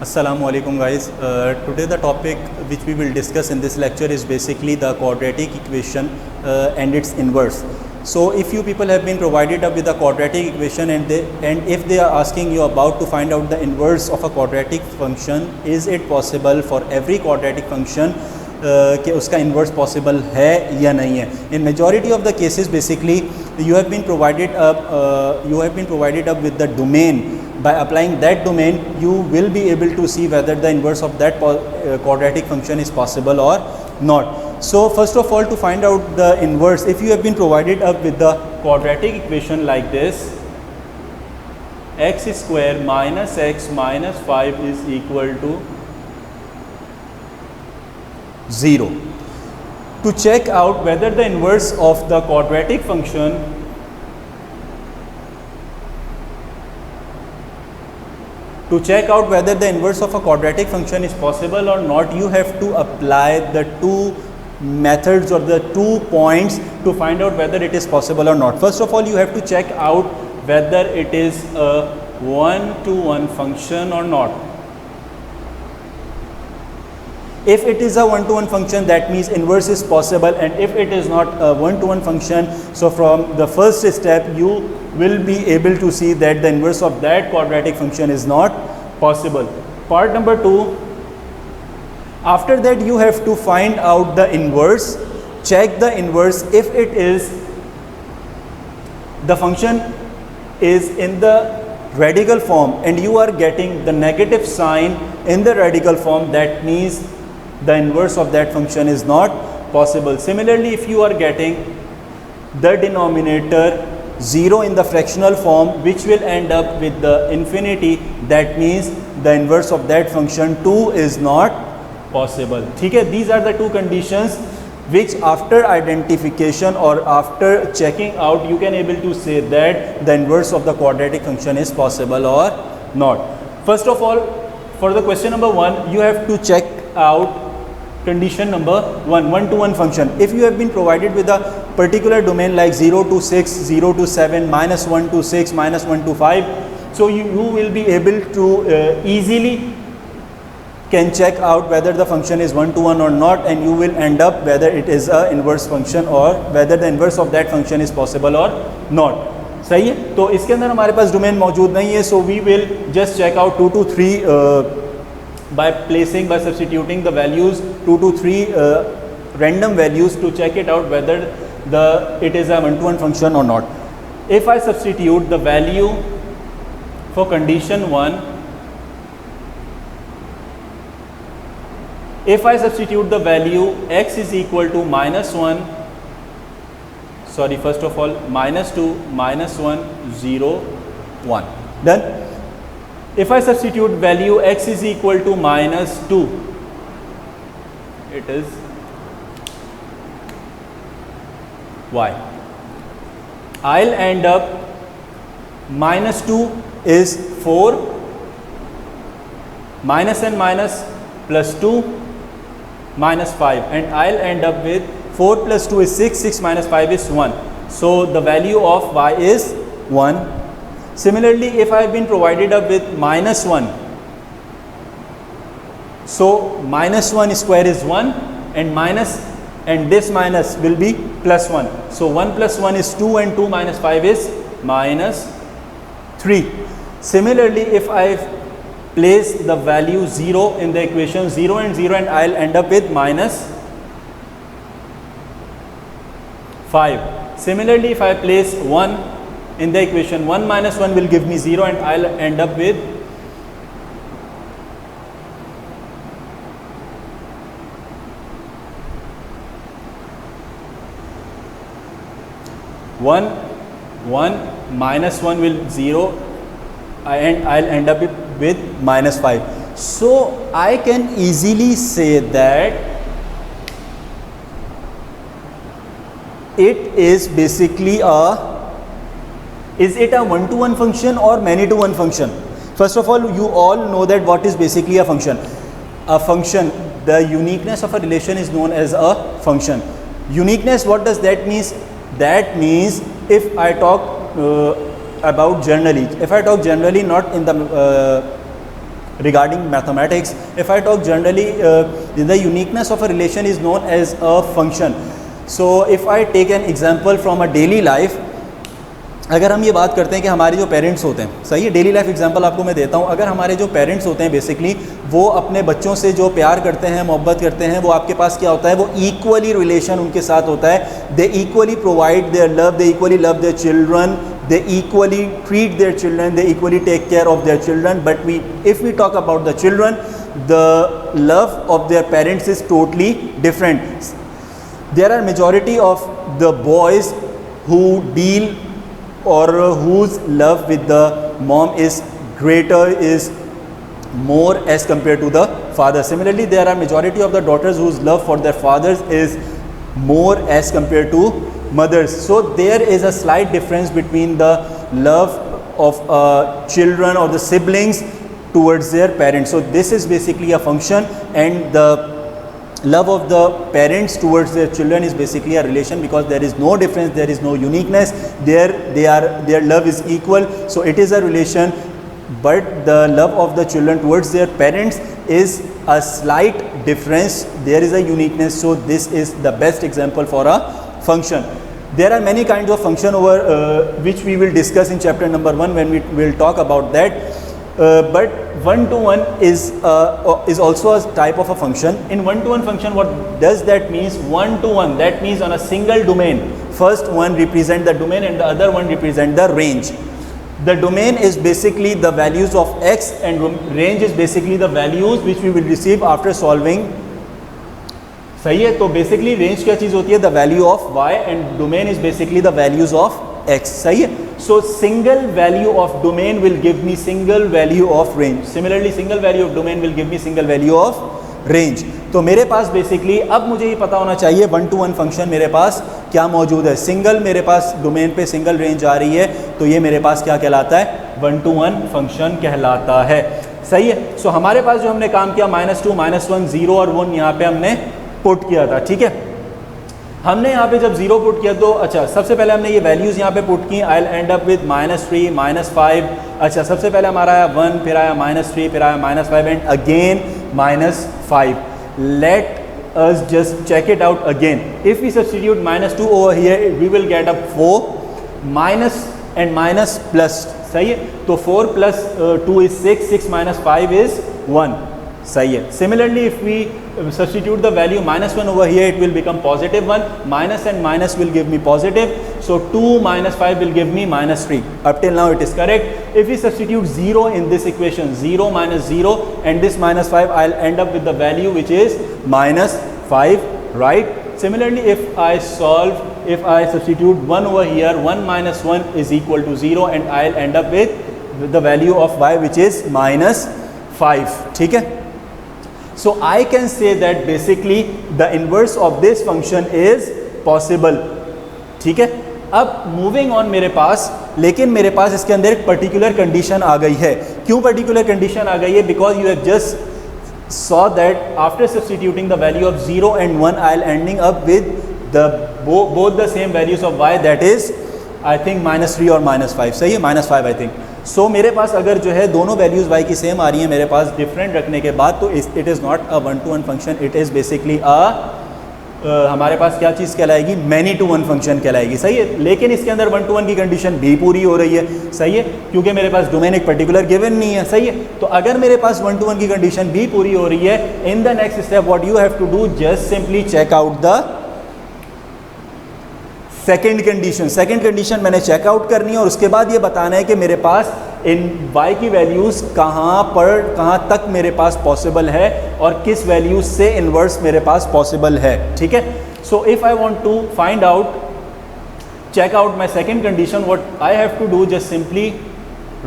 Assalamu alaikum guys. Today the topic which we will discuss in this lecture is basically the quadratic equation and its inverse. So if you people have been provided up with a quadratic equation and if they are asking you about to find out the inverse of a quadratic function, is it possible for every quadratic function कि उसका inverse possible है या नहीं है? In majority of the cases basically you have been provided up with the domain. By applying that domain you will be able to see whether the inverse of that quadratic function is possible or not. So first of all, to find out the inverse, if you have been provided up with the quadratic equation like this, x square minus x minus 5 is equal to 0. To check out whether the inverse of the quadratic function of a quadratic function is possible or not, you have to apply the two methods or the 2 points to find out whether it is possible or not. First of all, you have to check out whether it is a one-to-one function or not. If it is a one-to-one function, that means inverse is possible, and if it is not a one-to-one function, so from the first step you will be able to see that the inverse of that quadratic function is not possible. Part number 2, after that you have to find out the inverse, check the inverse. If it is, the function is in the radical form and you are getting the negative sign in the radical form, that means the inverse of that function is not possible. Similarly, if you are getting the denominator 0 in the fractional form which will end up with the infinity, that means the inverse of that function too is not possible. Okay, these are the two conditions which after identification or after checking out you can able to say that the inverse of the quadratic function is possible or not. First of all, for the question number 1, you have to check out condition number 1, one-to-one function. If you have been provided with a particular domain like 0 to 6, 0 to 7, minus 1 to 6, minus 1 to 5, so you will be able to easily can check out whether the function is one-to-one or not, and you will end up whether it is a inverse function or whether the inverse of that function is possible or not. सही है? तो इसके अंदर हमारे पास domain मौजूद नहीं है, so we will just check out 2 to 3 by substituting the values 2 to 3 random values to check it out whether it is a one-to-one function or not. If I substitute the value for condition 1, if I substitute the value x is equal to minus 1, sorry, first of all minus 2, minus 1, 0, 1, done. If I substitute value x is equal to minus 2, it is y. I'll end up minus 2 is 4, minus and minus plus 2, minus 5, and I'll end up with 4 plus 2 is 6, 6 minus 5 is 1. So the value of y is 1. Similarly, if I have been provided up with minus 1, so minus 1 square is 1 and this minus will be plus 1. So 1 plus 1 is 2 and 2 minus 5 is minus 3. Similarly, if I place the value 0 in the equation, 0 and 0, and I'll end up with minus 5. Similarly, if I place 1 in the equation, 1 minus 1 will give me 0 and I'll end up with one minus 1 will 0 and I'll end up with minus 5. So I can easily say that it is basically is it a one-to-one function or many-to-one function? First of all, you all know that what is basically a function. A function, the uniqueness of a relation is known as a function. Uniqueness, what does that mean? That means if I talk about generally, if I talk generally, not in the regarding mathematics. If I talk generally, the uniqueness of a relation is known as a function. So if I take an example from a daily life, अगर हम ये बात करते हैं कि हमारे जो parents होते हैं, सही है, डेली लाइफ एग्जांपल आपको मैं देता हूँ, अगर हमारे जो पेरेंट्स होते हैं बेसिकली वो अपने बच्चों से जो प्यार करते हैं, मोहब्बत करते हैं, वो आपके पास क्या होता है, वो इक्वली रिलेशन उनके साथ होता है. They equally provide their love, they equally love their children, they equally treat their children, they equally take care of their children. But if we talk about the children, the love of their parents is totally different. There are majority of the boys who deal or whose love with the mom is greater, is more as compared to the father. Similarly, there are majority of the daughters whose love for their fathers is more as compared to mothers. So there is a slight difference between the love of children or the siblings towards their parents. So this is basically a function, and the love of the parents towards their children is basically a relation, because there is no difference, there is no uniqueness, their love is equal. So it is a relation, but the love of the children towards their parents is a slight difference, there is a uniqueness. So this is the best example for a function. There are many kinds of function over which we will discuss in chapter number 1 when we will talk about that. But one-to-one is also a type of a function. In one-to-one function, what does that means? One-to-one, that means on a single domain. First one represent the domain and the other one represent the range. The domain is basically the values of x, and range is basically the values which we will receive after solving. सही है, तो basically range क्या चीज़ होती है, the value of y, and domain is basically the values of x. सही है, सो single value of domain will give me single value of range. Similarly single value of domain will give me single value of range. तो मेरे पास basically अब मुझे ये पता होना चाहिए वन टू वन फंक्शन मेरे पास क्या मौजूद है. सिंगल मेरे पास डोमेन पे सिंगल रेंज आ रही है, तो ये मेरे पास क्या कहलाता है, वन टू वन फंक्शन कहलाता है. सही है, सो हमारे पास जो हमने काम किया -2, -1, 0 और 1 यहाँ पे हमने पुट किया था. ठीक है, हमने यहाँ पे जब 0 पुट किया तो अच्छा सबसे पहले हमने ये वैल्यूज़ यहाँ पे पुट की. आई विल एंड अप विद -3, -5. अच्छा सबसे पहले हमारा आया 1, फिर आया -3, फिर आया -5 and again -5. Let us just check it out again. If we substitute -2 over here, we will get a 4 minus and minus plus. सही है, तो 4 plus 2 is 6, 6 minus 5 is 1. सही है. Similarly, if we substitute the value -1 over here, it will become +1. Minus and minus will give me positive. So 2 minus 5 will give me -3. Up till now it is correct. If we substitute 0 in this equation, 0 minus 0 and this -5, I'll end up with the value which is -5, right? Similarly, if I substitute 1 over here, 1 minus 1 is equal to 0 and I'll end up with the value of y which is -5. ठीक है, so I can say that basically the inverse of this function is possible. ठीक है, अब moving on मेरे पास, लेकिन मेरे पास इसके अंदर एक पर्टिकुलर कंडीशन आ गई है. क्यों पर्टिकुलर कंडीशन आ गई है? Because you have just saw that after substituting the value of 0 and 1, I'll ending up with the both the same values of y, that is I think -3 और -5. सही है, -5 I think. So मेरे पास अगर जो है दोनों वैल्यूज़ y की same आ रही हैं मेरे पास डिफरेंट रखने के बाद, तो it is not a one two one function, it is basically हमारे पास क्या चीज़ कहलाएगी, मैनी टू वन फंक्शन कहलाएगी. सही है, लेकिन इसके अंदर वन टू वन की कंडीशन भी पूरी हो रही है. सही है, क्योंकि मेरे पास डोमेन एक पर्टिकुलर गिवन नहीं है. सही है, तो अगर मेरे पास वन टू वन की कंडीशन भी पूरी हो रही है, in the next step what you have to do, just simply check out the second condition. Second condition मैंने चेकआउट करनी है और उसके बाद ये बताना है कि मेरे पास इन y की वैल्यूज़ कहाँ तक मेरे पास पॉसिबल है और किस वैल्यूज से इन्वर्स मेरे पास पॉसिबल है. ठीक है, so if I want to find out, check out my second condition, what I have to do, just simply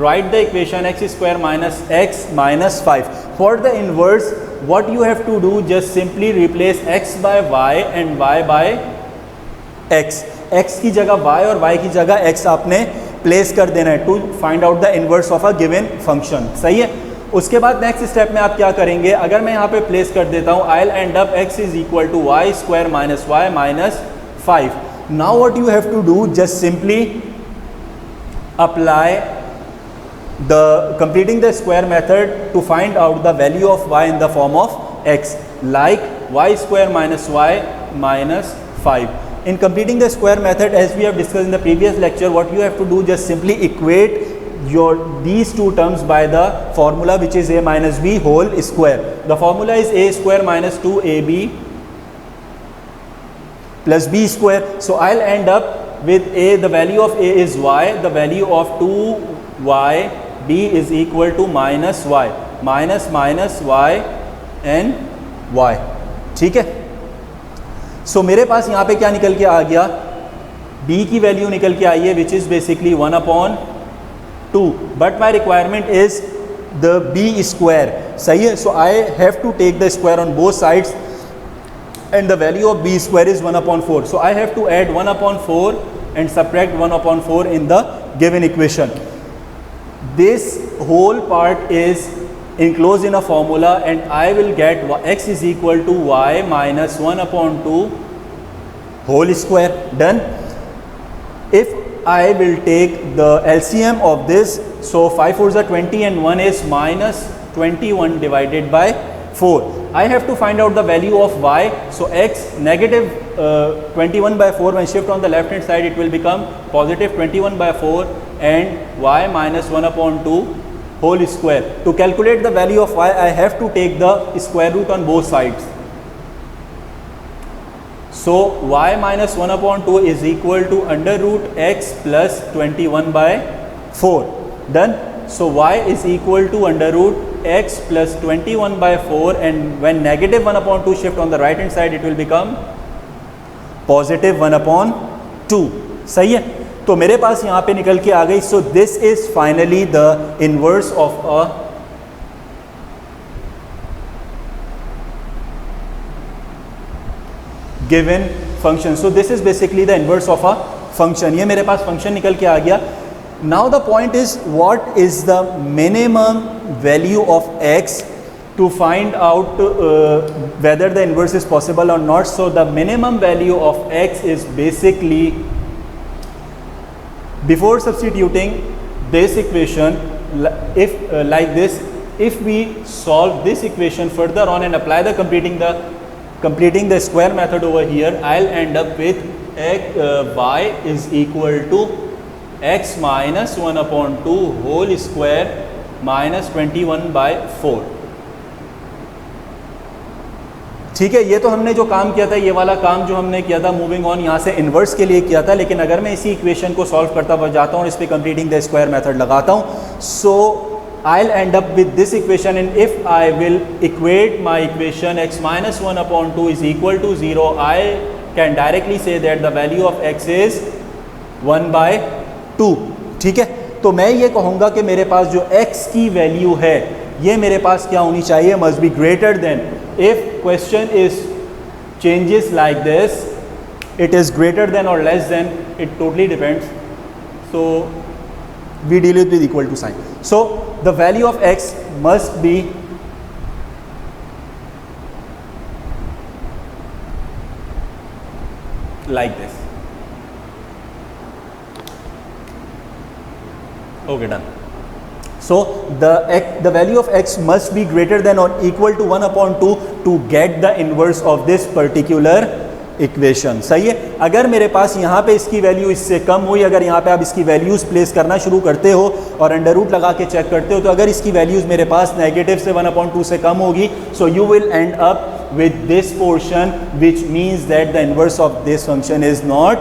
write the equation x square minus x minus 5. For the inverse, what you have to do, just simply replace x by y and y by x. x की जगह y और y की जगह x आपने place कर देना है to find out the inverse of a given function. सही है, उसके बाद नेक्स्ट स्टेप में आप क्या करेंगे, अगर मैं यहाँ पे प्लेस कर देता हूँ, I will end up x is equal to y square minus y minus 5. Now what you have to do, just simply apply the completing the square method to find out the value of y in the form of x, like y square minus y minus 5. In completing the square method, as we have discussed in the previous lecture, what you have to do, just simply equate these two terms by the formula, which is a minus b whole square. The formula is a square minus 2ab plus b square. So I'll end up with a, the value of a is y, the value of 2y b is equal to minus y, minus y and y. ठीक है. सो मेरे पास यहाँ पे क्या निकल के आ गया, b की वैल्यू निकल के आई है which is basically 1/2, but my requirement is the b square. सही है. So I have to take the square on both sides and the value of b square is 1/4. So I have to add 1/4 and subtract 1/4 in the given equation. This whole part is enclosed in a formula and I will get x is equal to y minus 1/2 whole square. Done. If I will take the LCM of this, so 5 4s are 20 and 1 is minus 21 divided by 4. I have to find out the value of y. So x negative 21 by 4, when shift on the left hand side it will become positive 21 by 4 and y minus 1/2 whole square. To calculate the value of y, I have to take the square root on both sides. So y minus 1/2 is equal to under root x plus 21 by 4. Done. So y is equal to under root x plus 21 by 4 and when negative 1/2 shift on the right hand side it will become positive 1/2. सही है. तो मेरे पास यहाँ पे निकल के आ गई. So this is finally the inverse of a given function. So this is basically the inverse of a function. ये मेरे पास फंक्शन निकल के आ गया. Now the point is, what is the minimum value of x to find out whether the inverse is possible or not. So the minimum value of x is basically, before substituting this equation, if like this, if we solve this equation further on and apply the completing the square method over here, I'll end up with y is equal to x minus 1/2 whole square minus 21 by 4. ठीक है. ये तो हमने जो काम किया था, ये वाला काम जो हमने किया था मूविंग ऑन यहाँ से इन्वर्स के लिए किया था. लेकिन अगर मैं इसी इक्वेशन को सॉल्व करता हुआ जाता हूँ और इस पर कंप्लीटिंग द स्क्वायर मेथड लगाता हूँ, सो I'll end up with this equation, and if I will equate my equation x minus 1/2 is equal to 0, I can directly say that the value of x is 1/2. ठीक है. तो मैं ये कहूँगा कि मेरे पास जो x की वैल्यू है ये मेरे पास क्या होनी चाहिए, must be greater than. If question is changes like this, it is greater than और less than, it totally depends. So we deal with equal to sign. So the value of x must be like this. Okay, done. So the value of x must be greater than or equal to 1/2 to get the inverse of this particular equation. सही है. अगर मेरे पास यहाँ पे इसकी value इससे कम हुई, अगर यहाँ पे आप इसकी वैल्यूज़ प्लेस करना शुरू करते हो और अंडर रूट लगा के चेक करते हो, तो अगर इसकी वैल्यूज़ मेरे पास नेगेटिव से 1/2 से कम होगी, so you will end up with this portion which means that the inverse of this function is not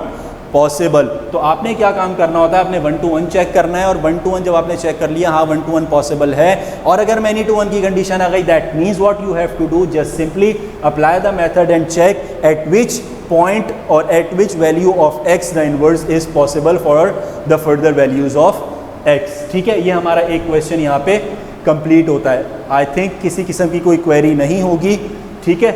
possible. तो आपने क्या काम करना होता है, आपने 1 to 1 चेक करना है, और 1 to 1 जब आपने चेक कर लिया, हाँ 1 to 1 पॉसिबल है, और अगर मैनी टू 1 की कंडीशन आ गई, that means what you have to do, just simply apply the method and check at which point or at which value of x the inverse is possible for the further values of x. ठीक है. ये हमारा एक question यहाँ पे complete होता है. I think किसी किस्म की कोई क्वेरी नहीं होगी. ठीक है.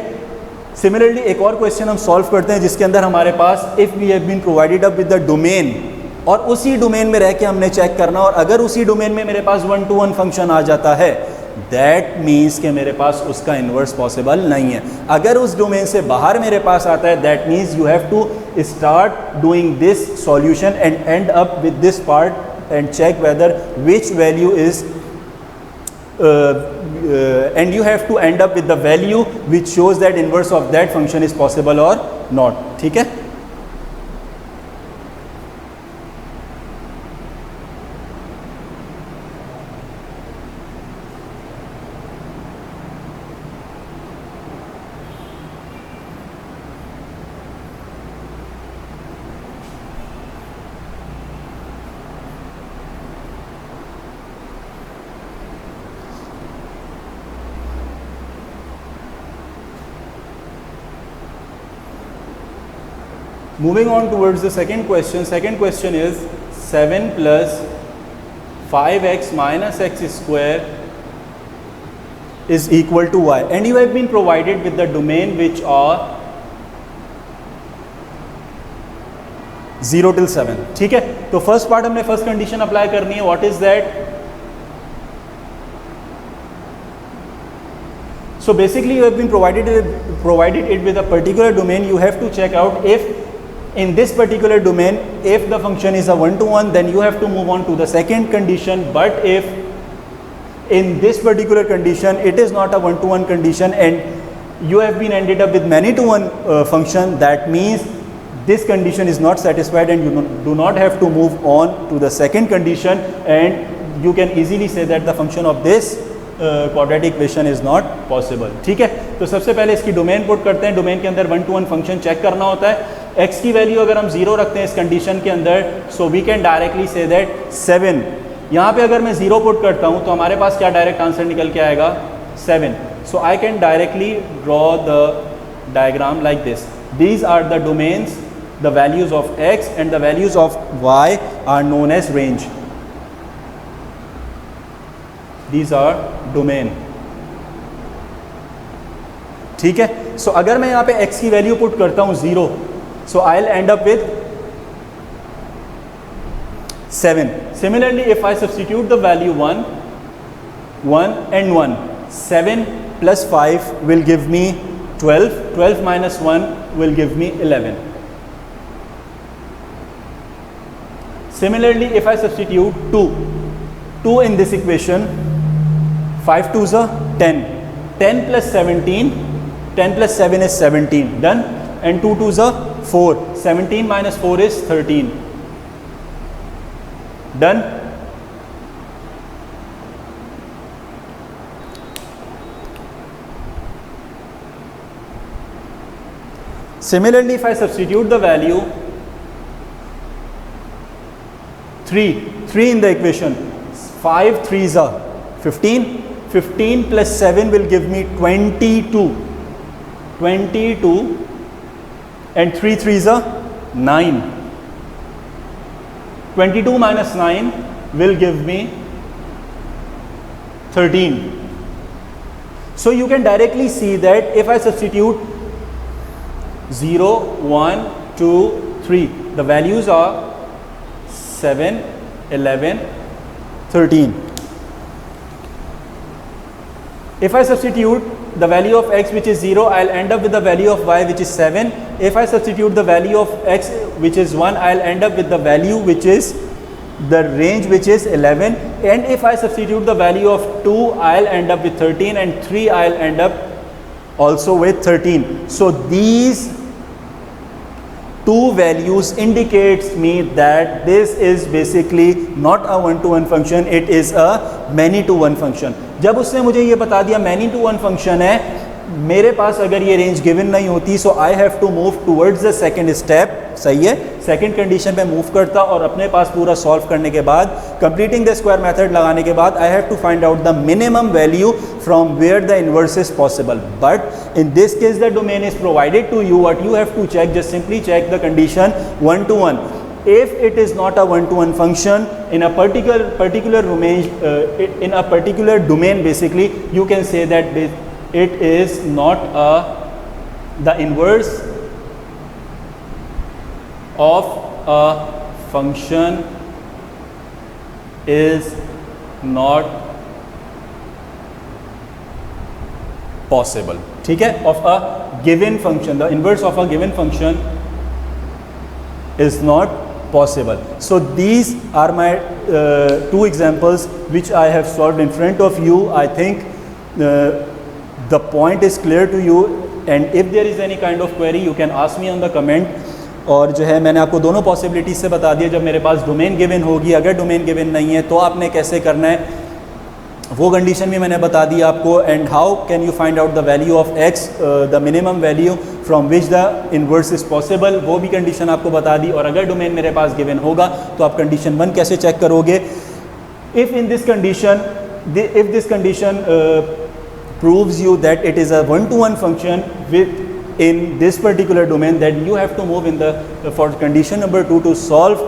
सिमिलरली एक और क्वेश्चन हम सॉल्व करते हैं जिसके अंदर हमारे पास if we have been provided up with the domain, और उसी डोमेन में रह के हमने चेक करना, और अगर उसी डोमेन में मेरे पास 1 to 1 फंक्शन आ जाता है, दैट मीन्स कि मेरे पास उसका इन्वर्स पॉसिबल नहीं है. अगर उस डोमेन से बाहर मेरे पास आता है, that means you have to start doing this solution and end up with this part and check whether which value is and you have to end up with the value which shows that inverse of that function is possible or not. ठीक है. Moving on towards the second question. Second question is 7 plus 5x minus x square is equal to y, and you have been provided with the domain which are 0 till 7. ठीक है. तो first part हमने first condition apply करनी है. What is that? So basically you have been provided it with a particular domain. You have to check out if in this particular domain, if the function is a one-to-one, then you have to move on to the second condition. But if in this particular condition it is not a one-to-one condition and you have been ended up with many-to-one function, that means this condition is not satisfied and you do not have to move on to the second condition, and you can easily say that the function of this quadratic equation is not possible. ठीक है. तो सबसे पहले इसकी domain put करते हैं. Domain के अंदर one two one function check करना होता है. x की वैल्यू अगर हम 0 रखते हैं इस कंडीशन के अंदर, so we can directly say that 7. यहाँ पे अगर मैं 0 पुट करता हूँ तो हमारे पास क्या डायरेक्ट आंसर निकल के आएगा? 7. So I can directly draw the diagram like this. These are the domains, the values of x and the values of y are known as range. These are domain. ठीक है. सो अगर मैं यहाँ पे x की वैल्यू पुट करता हूँ 0, so I'll end up with 7. Similarly, if I substitute the value 1 and 1, 7 plus 5 will give me 12. 12 minus 1 will give me 11. Similarly, if I substitute 2 in this equation, 5 2s are 10. 10 plus 17, 10 plus 7 is 17. Done. And 2 2s are 4. 17 minus 4 is 13. Done. Similarly, if I substitute the value 3 in the equation, 5 3s are 15. 15 plus 7 will give me 22. 22 and 3 3s are 9. 22 minus 9 will give me 13. So you can directly see that if I substitute 0, 1, 2, 3, the values are 7, 11, 13. If I substitute the value of x which is 0, I'll end up with the value of y which is 7. If I substitute the value of x which is 1, I'll end up with the value which is the range which is 11. And if I substitute the value of 2, I'll end up with 13, and 3 I'll end up also with 13. So these two values indicates me that this is basically not a one-to-one function, it is a many-to-one function. जब उसने मुझे ये बता दिया many to one function है, मेरे पास अगर ये रेंज गिवन नहीं होती, so I have to move towards the second step. सही है. सेकंड कंडीशन पे मूव करता और अपने पास पूरा सॉल्व करने के बाद, कंप्लीटिंग द स्क्वायर मेथड लगाने के बाद, I have to find out the minimum value from where the inverse is possible. But in this case the domain is provided to you. What you have to check, just simply check the condition 1 to 1. If it is not a one-to-one function in a particular domain, in a particular domain, basically you can say that it is not the inverse of a function is not possible. ठीक है. Of a given function, the inverse of a given function is not possible. So these are my two examples which I have solved in front of you. I think the point is clear to you, and if there is any kind of query you can ask me on the comment. और जो है मैंने आपको दोनों possibilities से बता दिया, जब मेरे पास डोमेन गिवन होगी, अगर डोमेन गिवन नहीं है तो आपने कैसे करना है वो कंडीशन भी मैंने बता दी आपको. And how can you find out the value of x, the minimum value from which the inverse is possible, वो भी कंडीशन आपको बता दी. और अगर डोमेन मेरे पास गिवन होगा तो आप कंडीशन 1 कैसे चेक करोगे. If in this condition, if this condition proves you that it is a one-to-one function in this particular domain, then you have to move in the for condition number 2 to solve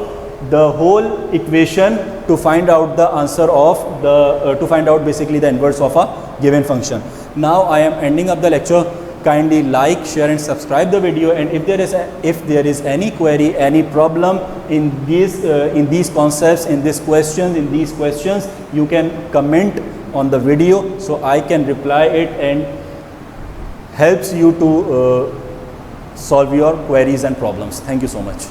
the whole equation to find out the answer of the to find out basically the inverse of a given function. Now I am ending up the lecture. Kindly like, share and subscribe the video, and if there is any query, any problem in these concepts, in these questions, you can comment on the video so I can reply it and helps you to solve your queries and problems. Thank you so much.